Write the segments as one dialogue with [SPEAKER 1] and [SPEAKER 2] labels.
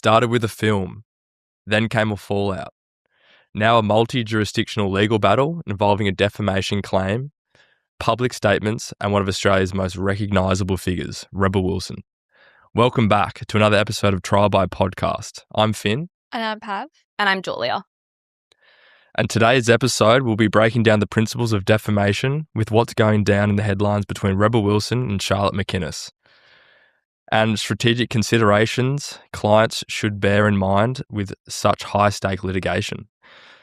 [SPEAKER 1] started with a film, then came a fallout. Now a multi-jurisdictional legal battle involving a defamation claim, public statements, and one of Australia's most recognisable figures, Rebel Wilson. Welcome back to another episode of Trial by Podcast. I'm Finn.
[SPEAKER 2] And I'm Pav.
[SPEAKER 3] And I'm Julia.
[SPEAKER 1] And today's episode, we'll be breaking down the principles of defamation with what's going down in the headlines between Rebel Wilson and Charlotte MacInnes, and strategic considerations clients should bear in mind with such high-stake litigation.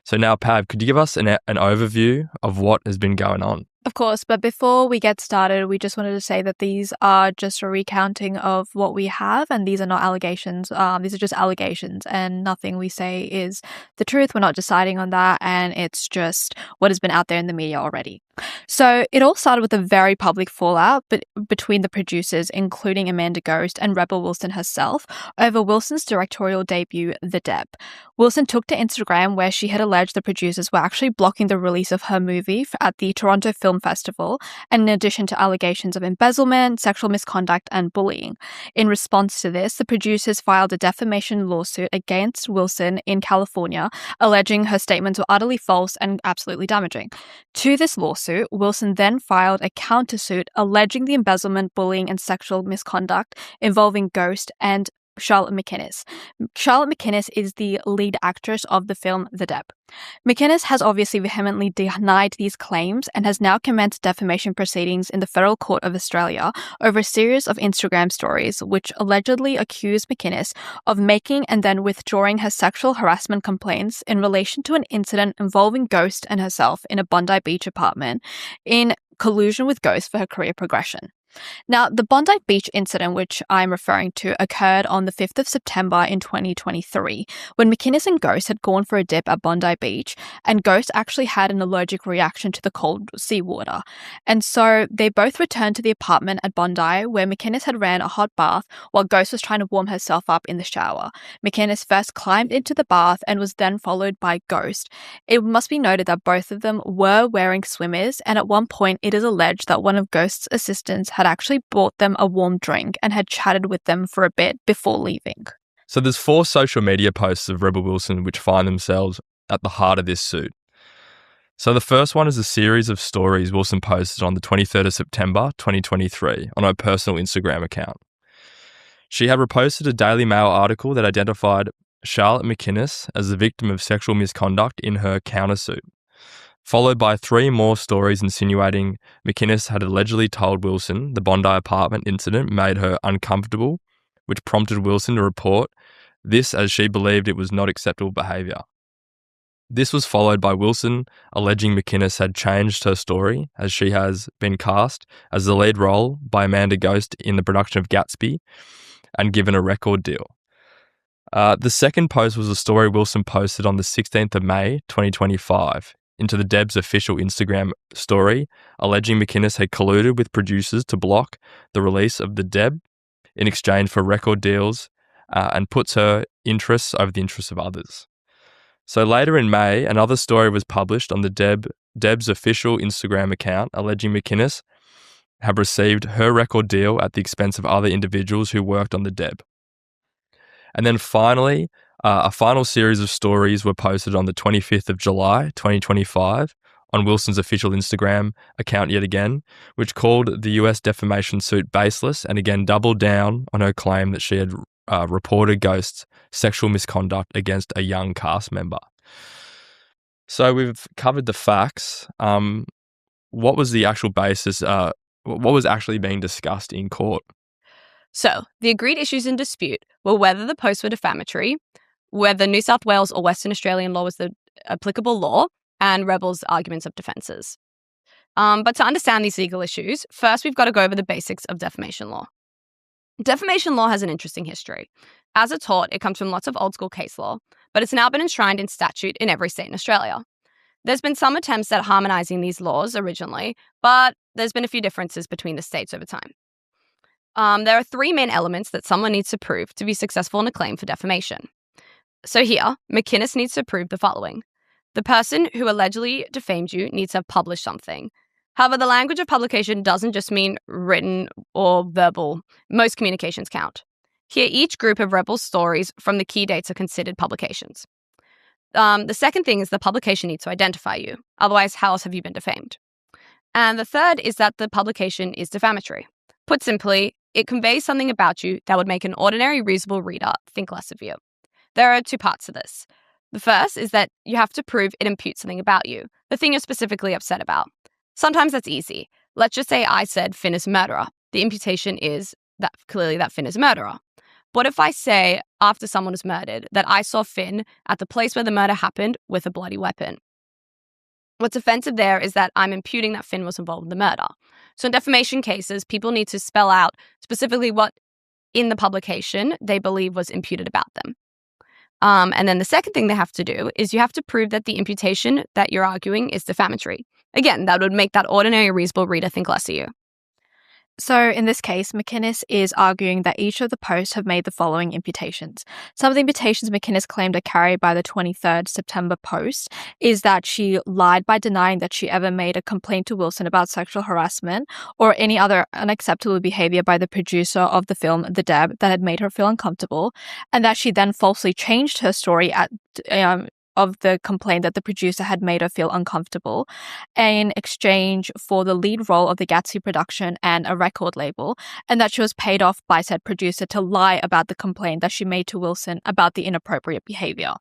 [SPEAKER 1] So now, Pav, could you give us an overview of what has been going on?
[SPEAKER 2] Of course, but before we get started, we just wanted to say that these are just a recounting of what we have, and these are not allegations. These are just allegations, and nothing we say is the truth. We're not deciding on that, and it's just what has been out there in the media already. So it all started with a very public fallout between the producers, including Amanda Ghost and Rebel Wilson herself, over Wilson's directorial debut, The Deb. Wilson took to Instagram where she had alleged the producers were actually blocking the release of her movie at the Toronto Film Festival, and in addition to allegations of embezzlement, sexual misconduct, and bullying. In response to this, the producers filed a defamation lawsuit against Wilson in California, alleging her statements were utterly false and absolutely damaging. To this lawsuit, Wilson then filed a countersuit alleging the embezzlement, bullying, and sexual misconduct involving Ghost and Charlotte MacInnes. Charlotte MacInnes is the lead actress of the film The Deb. MacInnes has obviously vehemently denied these claims and has now commenced defamation proceedings in the Federal Court of Australia over a series of Instagram stories which allegedly accuse MacInnes of making and then withdrawing her sexual harassment complaints in relation to an incident involving Ghost and herself in a Bondi Beach apartment in collusion with Ghost for her career progression. Now, the Bondi Beach incident, which I'm referring to, occurred on the 5th of September in 2023, when MacInnes and Ghost had gone for a dip at Bondi Beach, and Ghost actually had an allergic reaction to the cold seawater. And so they both returned to the apartment at Bondi, where MacInnes had ran a hot bath while Ghost was trying to warm herself up in the shower. MacInnes first climbed into the bath and was then followed by Ghost. It must be noted that both of them were wearing swimmers, and at one point it is alleged that one of Ghost's assistants had actually bought them a warm drink and had chatted with them for a bit before leaving.
[SPEAKER 1] So there's 4 social media posts of Rebel Wilson which find themselves at the heart of this suit. So the first one is a series of stories Wilson posted on the 23rd of September 2023 on her personal Instagram account. She had reposted a Daily Mail article that identified Charlotte MacInnes as the victim of sexual misconduct in her countersuit, followed by 3 more stories insinuating MacInnes had allegedly told Wilson the Bondi apartment incident made her uncomfortable, which prompted Wilson to report this as she believed it was not acceptable behaviour. This was followed by Wilson alleging MacInnes had changed her story as she has been cast as the lead role by Amanda Ghost in the production of Gatsby and given a record deal. The second post was a story Wilson posted on the 16th of May 2025 into the Deb's official Instagram story, alleging MacInnes had colluded with producers to block the release of the Deb in exchange for record deals and puts her interests over the interests of others. So later in May, another story was published on the Deb's official Instagram account, alleging MacInnes had received her record deal at the expense of other individuals who worked on the Deb. And then finally, a final series of stories were posted on the 25th of July 2025 on Wilson's official Instagram account yet again, which called the US defamation suit baseless and again doubled down on her claim that she had reported Ghost's sexual misconduct against a young cast member. So we've covered the facts. What was the actual basis? What was actually being discussed in court?
[SPEAKER 3] So, the agreed issues in dispute were whether the posts were defamatory, whether New South Wales or Western Australian law was the applicable law, and Rebel's arguments of defences. But to understand these legal issues, first we've got to go over the basics of defamation law. Defamation law has an interesting history. As a tort, it comes from lots of old school case law, but it's now been enshrined in statute in every state in Australia. There's been some attempts at harmonising these laws originally, but there's been a few differences between the states over time. There are 3 main elements that someone needs to prove to be successful in a claim for defamation. So here, MacInnes needs to prove the following. The person who allegedly defamed you needs to have published something. However, the language of publication doesn't just mean written or verbal. Most communications count. Here, each group of Rebels stories from the key dates are considered publications. The second thing is the publication needs to identify you. Otherwise, how else have you been defamed? And the third is that the publication is defamatory. Put simply, it conveys something about you that would make an ordinary, reasonable reader think less of you. There are two parts to this. The first is that you have to prove it imputes something about you, the thing you're specifically upset about. Sometimes that's easy. Let's just say I said Finn is a murderer. The imputation is that clearly that Finn is a murderer. What if I say, after someone was murdered, that I saw Finn at the place where the murder happened with a bloody weapon? What's offensive there is that I'm imputing that Finn was involved in the murder. So in defamation cases, people need to spell out specifically what in the publication they believe was imputed about them. And then the second thing they have to do is you have to prove that the imputation that you're arguing is defamatory. Again, that would make that ordinary, reasonable reader think less of you.
[SPEAKER 2] So in this case, MacInnes is arguing that each of the posts have made the following imputations. Some of the imputations MacInnes claimed are carried by the 23rd September post is that she lied by denying that she ever made a complaint to Wilson about sexual harassment or any other unacceptable behavior by the producer of the film, The Deb, that had made her feel uncomfortable, and that she then falsely changed her story of the complaint that the producer had made her feel uncomfortable in exchange for the lead role of the Gatsby production and a record label, and that she was paid off by said producer to lie about the complaint that she made to Wilson about the inappropriate behavior.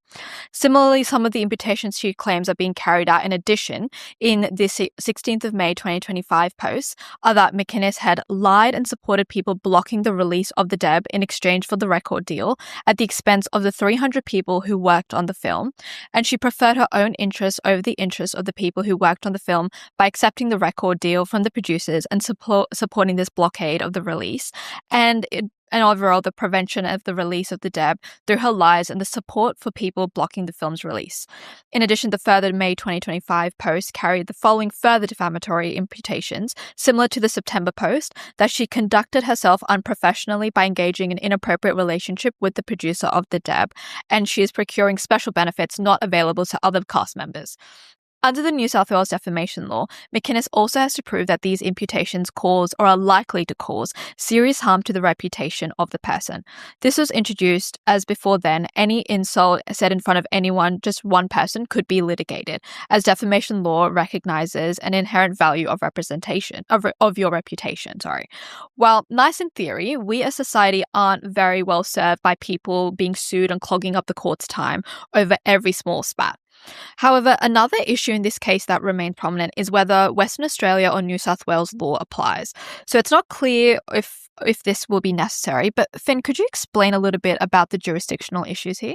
[SPEAKER 2] Similarly, some of the imputations she claims are being carried out in addition in the 16th of May 2025 post are that MacInnes had lied and supported people blocking the release of The Deb in exchange for the record deal at the expense of the 300 people who worked on the film, and she preferred her own interests over the interests of the people who worked on the film by accepting the record deal from the producers and supporting this blockade of the release, and overall the prevention of the release of The Deb through her lies and the support for people blocking the film's release. In addition, the further May 2025 post carried the following further defamatory imputations, similar to the September post, that she conducted herself unprofessionally by engaging in inappropriate relationship with the producer of The Deb, and she is procuring special benefits not available to other cast members. Under the New South Wales defamation law, MacInnes also has to prove that these imputations cause or are likely to cause serious harm to the reputation of the person. This was introduced as before then, any insult said in front of anyone, just one person, could be litigated, as defamation law recognizes an inherent value of representation, of your reputation. While nice in theory, we as society aren't very well served by people being sued and clogging up the court's time over every small spat. However, another issue in this case that remained prominent is whether Western Australia or New South Wales law applies. So it's not clear if this will be necessary, but Finn, could you explain a little bit about the jurisdictional issues here?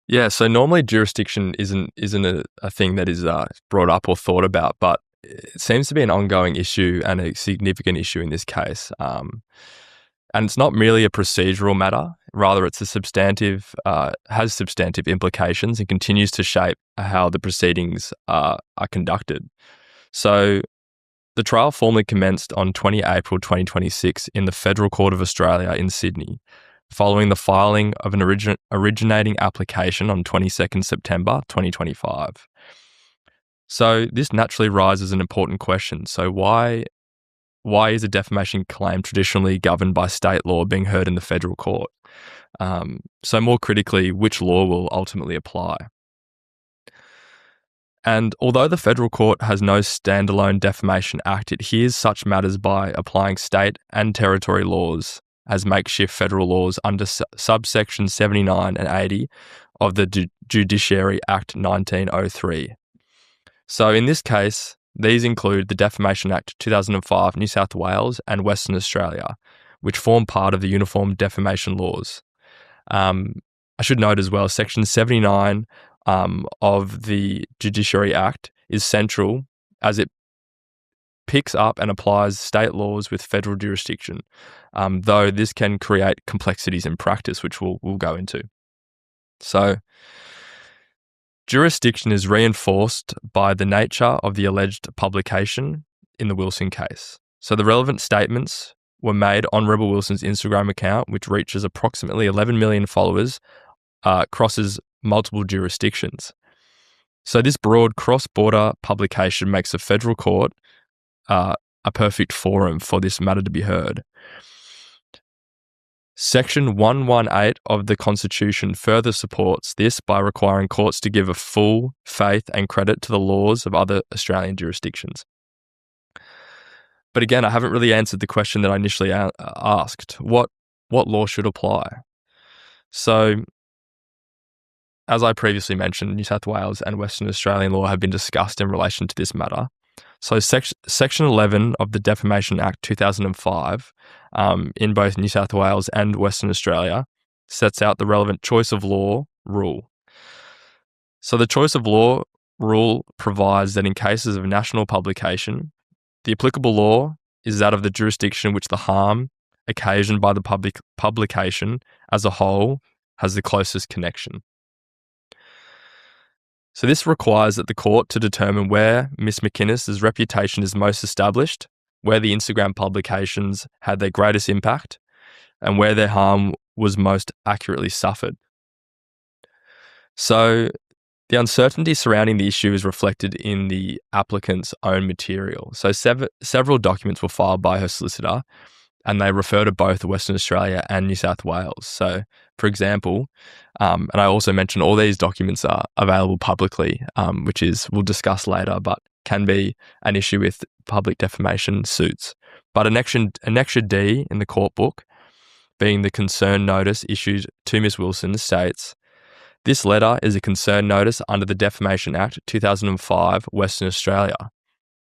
[SPEAKER 1] Yeah, so normally jurisdiction isn't a thing that is brought up or thought about, but it seems to be an ongoing issue and a significant issue in this case. And it's not merely a procedural matter, rather it's has substantive implications and continues to shape how the proceedings are conducted. So the trial formally commenced on 20 April 2026 in the Federal Court of Australia in Sydney, following the filing of an originating application on 22nd September 2025. So this naturally raises an important question. So why is a defamation claim traditionally governed by state law being heard in the federal court? So more critically, which law will ultimately apply? And although the federal court has no standalone defamation act, it hears such matters by applying state and territory laws as makeshift federal laws under subsection 79 and 80 of the Judiciary Act 1903. So in this case, these include the Defamation Act 2005, New South Wales and Western Australia, which form part of the Uniform Defamation Laws. I should note as well, Section 79 of the Judiciary Act is central as it picks up and applies state laws with federal jurisdiction, though this can create complexities in practice, which we'll go into. So, jurisdiction is reinforced by the nature of the alleged publication in the Wilson case. So the relevant statements were made on Rebel Wilson's Instagram account, which reaches approximately 11 million followers, crosses multiple jurisdictions. So this broad cross-border publication makes a federal court a perfect forum for this matter to be heard. Section 118 of the Constitution further supports this by requiring courts to give a full faith and credit to the laws of other Australian jurisdictions. But again, I haven't really answered the question that I initially asked. What law should apply? So, as I previously mentioned, New South Wales and Western Australian law have been discussed in relation to this matter. So Section 11 of the Defamation Act 2005, in both New South Wales and Western Australia, sets out the relevant choice of law rule. So the choice of law rule provides that in cases of national publication, the applicable law is that of the jurisdiction which the harm occasioned by the publication as a whole has the closest connection. So this requires that the court to determine where Miss MacInnes' reputation is most established, where the Instagram publications had their greatest impact, and where their harm was most accurately suffered. So the uncertainty surrounding the issue is reflected in the applicant's own material. So several documents were filed by her solicitor, and they refer to both Western Australia and New South Wales. So, for example, and I also mentioned all these documents are available publicly, which we'll discuss later, but can be an issue with public defamation suits. But Annexure D in the court book, being the concern notice issued to Ms. Wilson, states, "This letter is a concern notice under the Defamation Act 2005, Western Australia,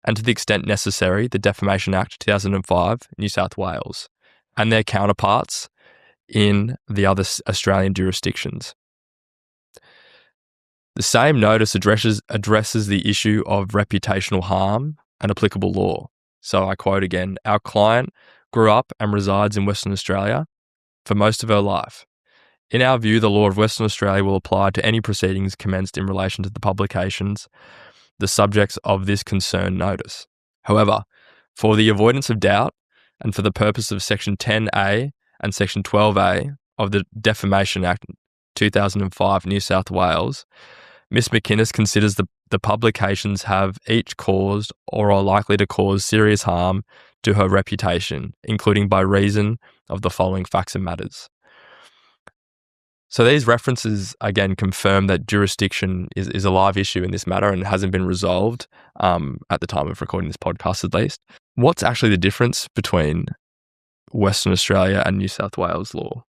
[SPEAKER 1] and to the extent necessary, the Defamation Act 2005, New South Wales, and their counterparts in the other Australian jurisdictions." The same notice addresses the issue of reputational harm and applicable law. So I quote again, "Our client grew up and resides in Western Australia for most of her life. In our view, the law of Western Australia will apply to any proceedings commenced in relation to the publications, the subjects of this concern notice. However, for the avoidance of doubt and for the purpose of Section 10A and Section 12A of the Defamation Act 2005, New South Wales, Ms. MacInnes considers the publications have each caused or are likely to cause serious harm to her reputation, including by reason of the following facts and matters." So these references, again, confirm that jurisdiction is a live issue in this matter and hasn't been resolved at the time of recording this podcast, at least. What's actually the difference between Western Australia and New South Wales law?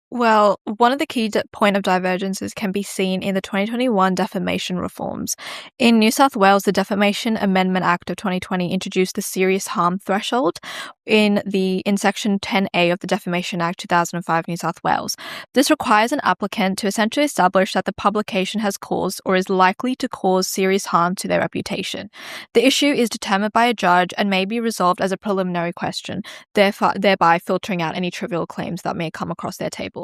[SPEAKER 2] Well, one of the key point of divergences can be seen in the 2021 defamation reforms. In New South Wales, the Defamation Amendment Act of 2020 introduced the serious harm threshold in Section 10A of the Defamation Act 2005, New South Wales. This requires an applicant to essentially establish that the publication has caused or is likely to cause serious harm to their reputation. The issue is determined by a judge and may be resolved as a preliminary question, thereby filtering out any trivial claims that may come across their table.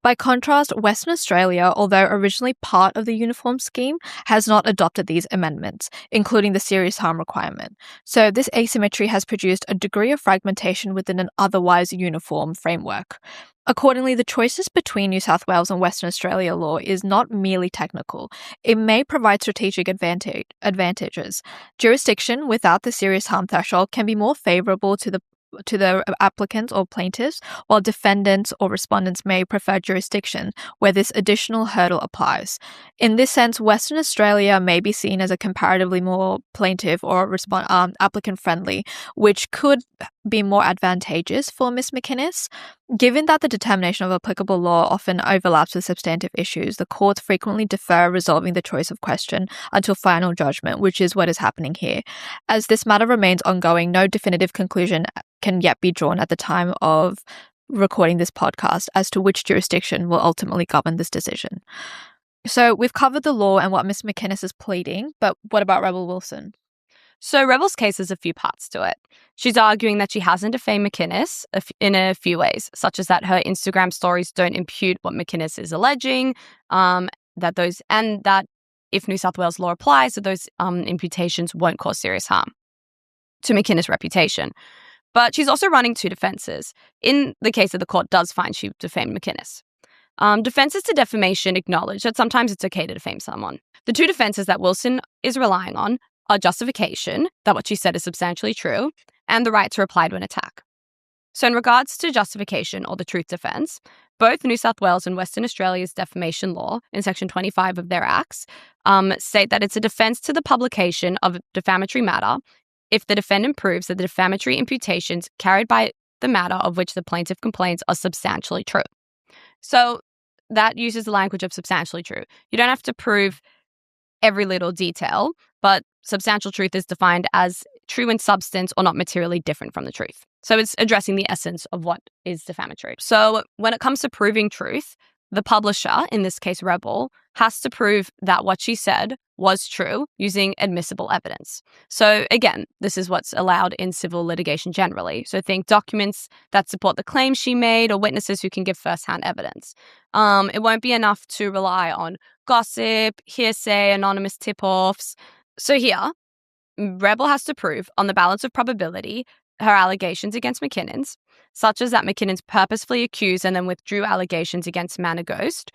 [SPEAKER 2] By contrast, Western Australia, although originally part of the uniform scheme, has not adopted these amendments, including the serious harm requirement. So this asymmetry has produced a degree of fragmentation within an otherwise uniform framework. Accordingly, the choices between New South Wales and Western Australia law is not merely technical. It may provide strategic advantages. Jurisdiction without the serious harm threshold can be more favourable to the applicants or plaintiffs, while defendants or respondents may prefer jurisdiction where this additional hurdle applies. In this sense, Western Australia may be seen as a comparatively more plaintiff or applicant-friendly, which could be more advantageous for Ms. MacInnes. Given that the determination of applicable law often overlaps with substantive issues, the courts frequently defer resolving the choice of question until final judgment, which is what is happening here. As this matter remains ongoing, no definitive conclusion can yet be drawn at the time of recording this podcast as to which jurisdiction will ultimately govern this decision. So we've covered the law and what Ms. MacInnes is pleading, but what about Rebel Wilson?
[SPEAKER 3] So Rebel's case has a few parts to it. She's arguing that she hasn't defamed MacInnes in a few ways, such as that her Instagram stories don't impute what MacInnes is alleging, that if New South Wales law applies, that those imputations won't cause serious harm to MacInnes' reputation. But she's also running two defences. In the case that the court does find she defamed MacInnes. Defences to defamation acknowledge that sometimes it's okay to defame someone. The two defences that Wilson is relying on are justification, that what she said is substantially true, and the right to reply to an attack. So in regards to justification or the truth defence, both New South Wales and Western Australia's defamation law in Section 25 of their acts state that it's a defence to the publication of defamatory matter if the defendant proves that the defamatory imputations carried by the matter of which the plaintiff complains are substantially true. So that uses the language of substantially true. You don't have to prove every little detail, but substantial truth is defined as true in substance or not materially different from the truth. So it's addressing the essence of what is defamatory. So when it comes to proving truth, the publisher, in this case Rebel, has to prove that what she said was true using admissible evidence. So again, this is what's allowed in civil litigation generally. So think documents that support the claims she made or witnesses who can give first-hand evidence. It won't be enough to rely on gossip, hearsay, anonymous tip-offs. So here, Rebel has to prove on the balance of probability her allegations against MacInnes, such as that MacInnes purposefully accused and then withdrew allegations against Manor Ghost,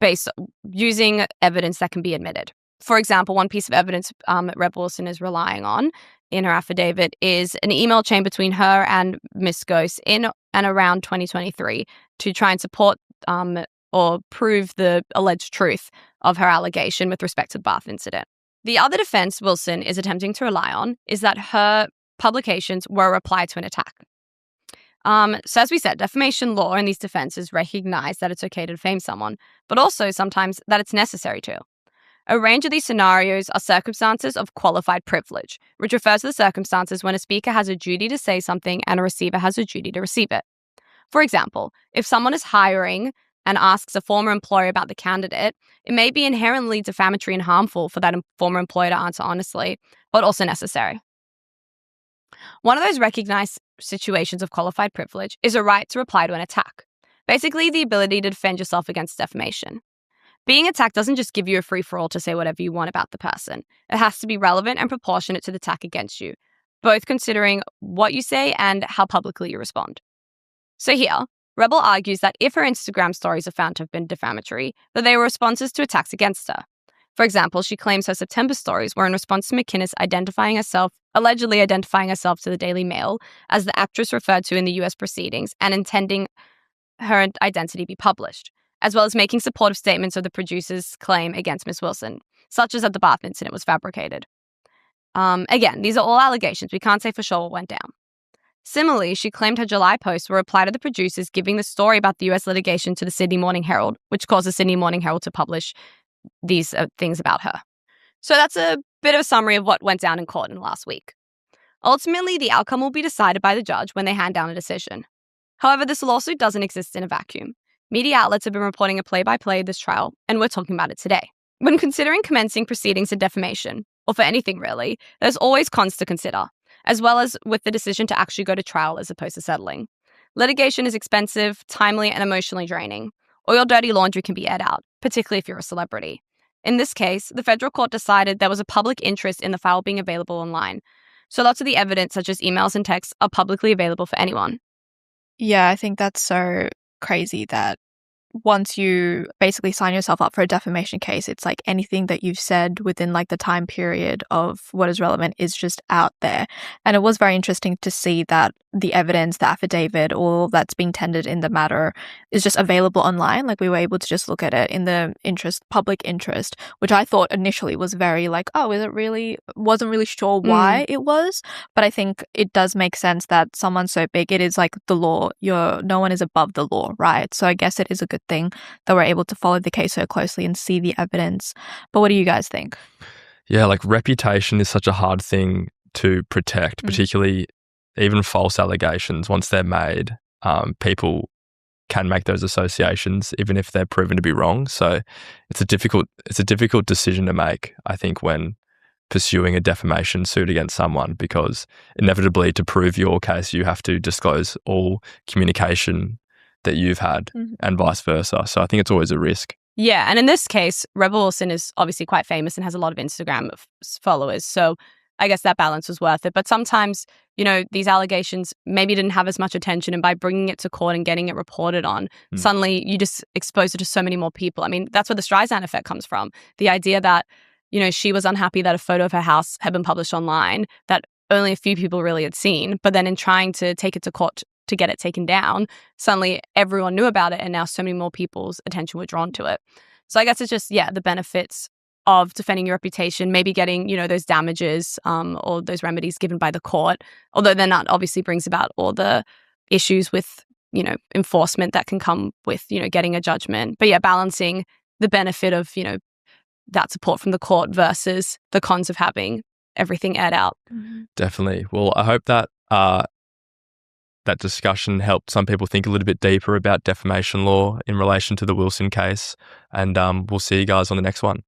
[SPEAKER 3] based using evidence that can be admitted. For example, one piece of evidence Rebel Wilson is relying on in her affidavit is an email chain between her and Miss Ghost in and around 2023 to try and support or prove the alleged truth of her allegation with respect to the bath incident. The other defense Wilson is attempting to rely on is that her publications were a reply to an attack. So as we said, defamation law in these defenses recognize that it's okay to defame someone, but also sometimes that it's necessary to. A range of these scenarios are circumstances of qualified privilege, which refers to the circumstances when a speaker has a duty to say something and a receiver has a duty to receive it. For example, if someone is hiring and asks a former employer about the candidate, it may be inherently defamatory and harmful for that former employer to answer honestly, but also necessary. One of those recognized situations of qualified privilege is a right to reply to an attack. Basically, the ability to defend yourself against defamation. Being attacked doesn't just give you a free-for-all to say whatever you want about the person. It has to be relevant and proportionate to the attack against you, both considering what you say and how publicly you respond. So here, Rebel argues that if her Instagram stories are found to have been defamatory, that they were responses to attacks against her. For example, she claims her September stories were in response to MacInnes allegedly identifying herself to the Daily Mail as the actress referred to in the US proceedings and intending her identity be published, as well as making supportive statements of the producer's claim against Ms. Wilson, such as that the bath incident was fabricated. Again, these are all allegations. We can't say for sure what went down. Similarly, she claimed her July posts were a reply to the producers giving the story about the US litigation to the Sydney Morning Herald, which caused the Sydney Morning Herald to publish these things about her. So that's a bit of a summary of what went down in court in the last week. Ultimately, the outcome will be decided by the judge when they hand down a decision. However, this lawsuit doesn't exist in a vacuum. Media outlets have been reporting a play-by-play of this trial, and we're talking about it today. When considering commencing proceedings in defamation, or for anything really, there's always cons to consider, as well as with the decision to actually go to trial as opposed to settling. Litigation is expensive, timely, and emotionally draining. All your dirty laundry can be aired out, particularly if you're a celebrity. In this case, the federal court decided there was a public interest in the file being available online, so lots of the evidence, such as emails and texts, are publicly available for anyone.
[SPEAKER 2] Yeah, I think that's so crazy that once you basically sign yourself up for a defamation case, it's like anything that you've said within like the time period of what is relevant is just out there. And it was very interesting to see that the evidence, the affidavit, all that's being tendered in the matter is just available online. Like we were able to just look at it in the public interest, which I thought initially was very like, oh, is it really? Wasn't really sure why it was. But I think it does make sense that someone so big, it is like the law. No one is above the law, right? So I guess it is a good thing that we're able to follow the case so closely and see the evidence. But what do you guys think?
[SPEAKER 1] Yeah, like reputation is such a hard thing to protect, particularly even false allegations. Once they're made, people can make those associations even if they're proven to be wrong. So it's a difficult decision to make, I think, when pursuing a defamation suit against someone, because inevitably to prove your case you have to disclose all communication that you've had and vice versa. So I think it's always a risk.
[SPEAKER 3] Yeah, and in this case, Rebel Wilson is obviously quite famous and has a lot of Instagram followers. So I guess that balance was worth it. But sometimes, these allegations maybe didn't have as much attention, and by bringing it to court and getting it reported on, suddenly you just expose it to so many more people. I mean, that's where the Streisand effect comes from. The idea that, she was unhappy that a photo of her house had been published online, that only a few people really had seen. But then in trying to take it to court to get it taken down, suddenly everyone knew about it, and now so many more people's attention were drawn to it. So I guess it's just, the benefits of defending your reputation, maybe getting, those damages or those remedies given by the court, although then that obviously brings about all the issues with, enforcement that can come with, getting a judgment. But balancing the benefit of, that support from the court versus the cons of having everything aired out.
[SPEAKER 1] Definitely. Well, I hope that that discussion helped some people think a little bit deeper about defamation law in relation to the Wilson case. And we'll see you guys on the next one.